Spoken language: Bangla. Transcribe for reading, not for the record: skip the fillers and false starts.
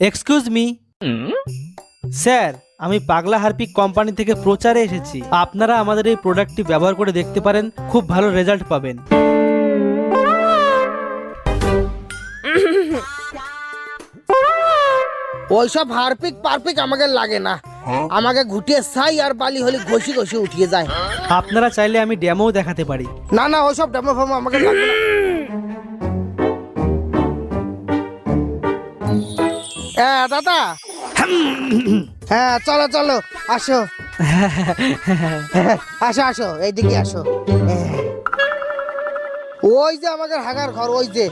এক্সকিউজ মি স্যার, আমি পাগলা হারপিক কোম্পানি থেকে প্রচারে এসেছি। আপনারা আমাদের এই প্রোডাক্টটি ব্যবহার করে দেখতে পারেন, খুব ভালো রেজাল্ট পাবেন। ওইসব হারপিক পারপিক আমাকে লাগে না, আমাকে ঘুটিয়ে ছাই আর বালি হলে ঘষি ঘষি উঠিয়ে যায়। আপনারা চাইলে আমি ডেমোও দেখাতে পারি। না না, ওইসব ডেমো ফেমো আমাকে লাগবে না। হ্যাঁ দাদা, হ্যাঁ চলো চলো, আসো আসো আসো, এইদিকে আসো। ওই যে আমাদের হাগার ঘর, ওই যে।